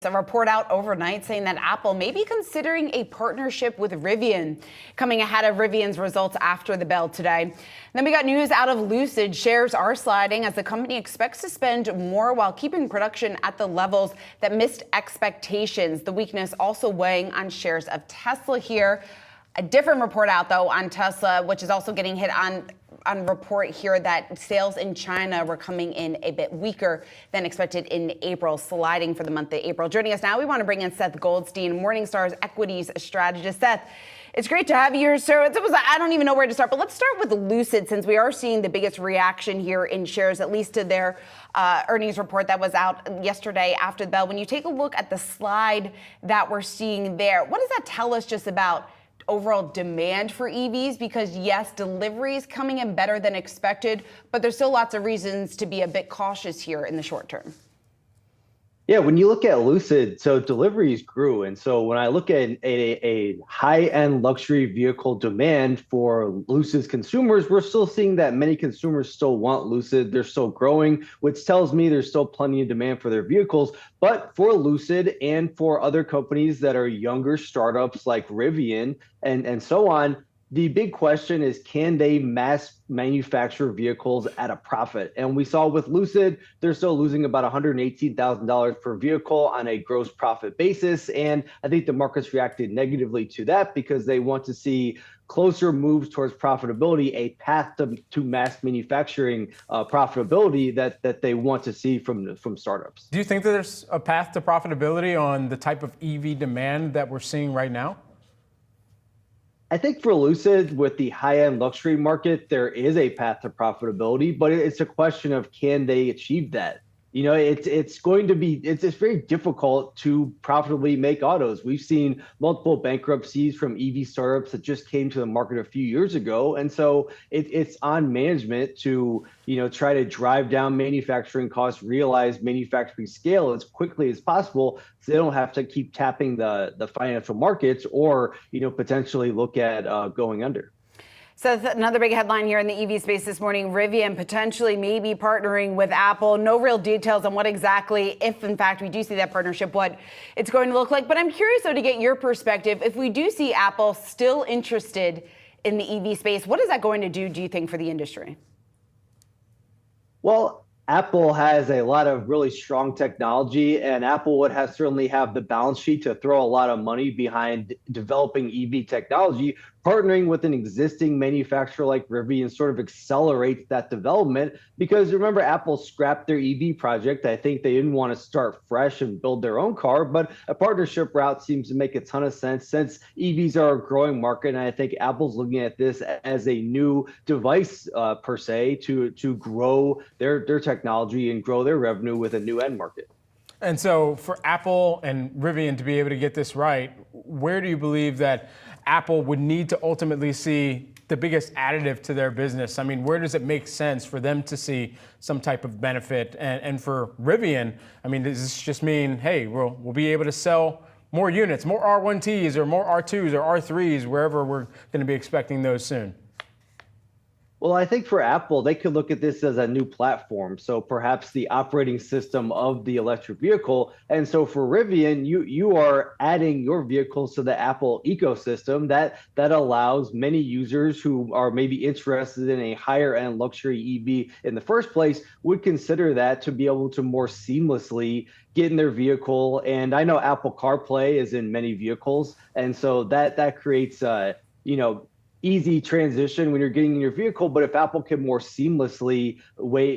A report out overnight saying that Apple may be considering a partnership with Rivian, coming ahead of Rivian's results after the bell today. Then we got news out of Lucid. Shares are sliding as the company expects to spend more while keeping production at the levels that missed expectations. The weakness also weighing on shares of Tesla here. A different report out, though, on Tesla, which is also getting hit on report here that sales in China were coming in a bit weaker than expected in April, sliding for the month of April. Joining us now, we want to bring in Seth Goldstein, Morningstar's Equities strategist. Seth, it's great to have you here, sir. I don't even know where to start, but let's start with Lucid, since we are seeing the biggest reaction here in shares, at least to their earnings report that was out yesterday after the bell. When you take a look at the slide that we're seeing there, what does that tell us just about overall demand for EVs? Because yes, deliveries coming in better than expected, but there's still lots of reasons to be a bit cautious here in the short term. Yeah, when you look at Lucid, so deliveries grew. And so when I look at a high-end luxury vehicle demand for Lucid's consumers, we're still seeing that many consumers still want Lucid. They're still growing, which tells me there's still plenty of demand for their vehicles. But for Lucid and for other companies that are younger startups like Rivian and so on, the big question is, can they mass manufacture vehicles at a profit? And we saw with Lucid, they're still losing about $118,000 per vehicle on a gross profit basis. And I think the market's reacted negatively to that because they want to see closer moves towards profitability, a path to mass manufacturing profitability that they want to see from startups. Do you think that there's a path to profitability on the type of EV demand that we're seeing right now? I think for Lucid, with the high-end luxury market, there is a path to profitability, but it's a question of, can they achieve that? You know, it's very difficult to profitably make autos. We've seen multiple bankruptcies from EV startups that just came to the market a few years ago. And so it's on management to, try to drive down manufacturing costs, realize manufacturing scale as quickly as possible so they don't have to keep tapping the financial markets or, potentially look at going under. So another big headline here in the EV space this morning, Rivian potentially maybe partnering with Apple. No real details on what exactly, if in fact we do see that partnership, what it's going to look like. But I'm curious, though, to get your perspective. If we do see Apple still interested in the EV space, what is that going to do you think, for the industry? Well, Apple has a lot of really strong technology, and Apple would certainly have the balance sheet to throw a lot of money behind developing EV technology. Partnering with an existing manufacturer like Rivian sort of accelerates that development because remember, Apple scrapped their EV project. I think they didn't want to start fresh and build their own car, but a partnership route seems to make a ton of sense since EVs are a growing market. And I think Apple's looking at this as a new device per se to grow their technology and grow their revenue with a new end market. And so for Apple and Rivian to be able to get this right, where do you believe that Apple would need to ultimately see the biggest additive to their business? I mean, where does it make sense for them to see some type of benefit? And for Rivian, I mean, does this just mean, hey, we'll be able to sell more units, more R1Ts or more R2s or R3s, wherever we're going to be expecting those soon? Well, I think for Apple, they could look at this as a new platform. So perhaps the operating system of the electric vehicle. And so for Rivian, you are adding your vehicles to the Apple ecosystem that allows many users who are maybe interested in a higher end luxury EV in the first place would consider that to be able to more seamlessly get in their vehicle. And I know Apple CarPlay is in many vehicles. And so that creates easy transition when you're getting in your vehicle. But if Apple can more seamlessly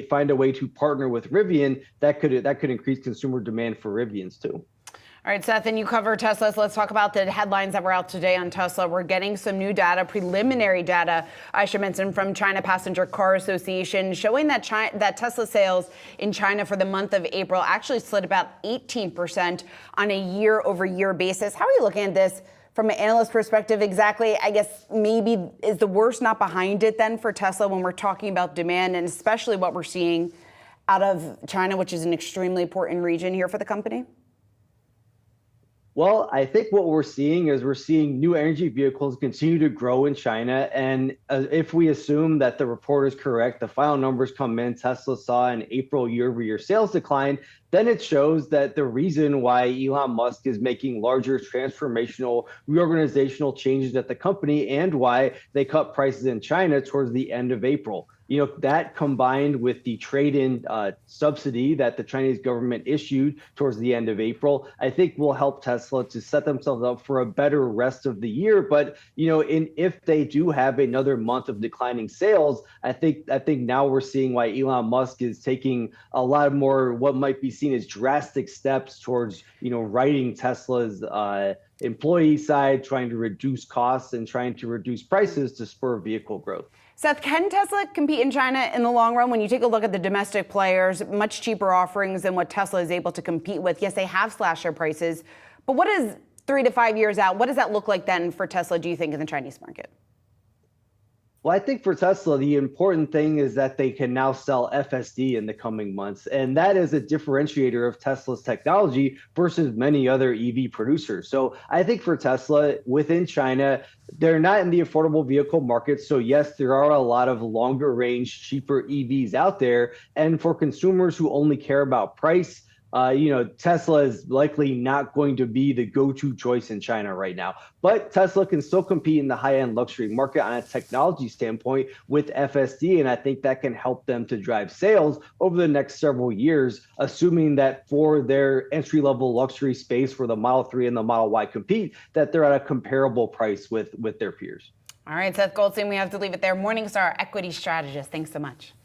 find a way to partner with Rivian, that could increase consumer demand for Rivians too. All right, Seth, and you cover Tesla. So let's talk about the headlines that were out today on Tesla. We're getting some new data, preliminary data, I should mention, from China Passenger Car Association, showing that Tesla sales in China for the month of April actually slid about 18% on a year-over-year basis. How are you looking at this from an analyst perspective? Exactly, I guess maybe is the worst not behind it then for Tesla when we're talking about demand, and especially what we're seeing out of China, which is an extremely important region here for the company? Well, I think what we're seeing is we're seeing new energy vehicles continue to grow in China. And if we assume that the report is correct, the final numbers come in, Tesla saw an April year-over-year sales decline, then it shows that the reason why Elon Musk is making larger transformational reorganizational changes at the company and why they cut prices in China towards the end of April. That combined with the trade-in subsidy that the Chinese government issued towards the end of April, I think will help Tesla to set themselves up for a better rest of the year. But if they do have another month of declining sales, I think now we're seeing why Elon Musk is taking a lot more what might be seen as drastic steps towards righting Tesla's employee side, trying to reduce costs and trying to reduce prices to spur vehicle growth. Seth, can Tesla compete in China in the long run? When you take a look at the domestic players, much cheaper offerings than what Tesla is able to compete with. Yes, they have slashed their prices, but what is 3 to 5 years out? What does that look like then for Tesla, do you think, in the Chinese market? Well, I think for Tesla, the important thing is that they can now sell FSD in the coming months. And that is a differentiator of Tesla's technology versus many other EV producers. So I think for Tesla within China, they're not in the affordable vehicle market. So yes, there are a lot of longer range, cheaper EVs out there. And for consumers who only care about price, Tesla is likely not going to be the go-to choice in China right now. But Tesla can still compete in the high-end luxury market on a technology standpoint with FSD, and I think that can help them to drive sales over the next several years, assuming that for their entry-level luxury space where the Model 3 and the Model Y compete, that they're at a comparable price with their peers. All right, Seth Goldstein, we have to leave it there. Morningstar equity strategist. Thanks so much.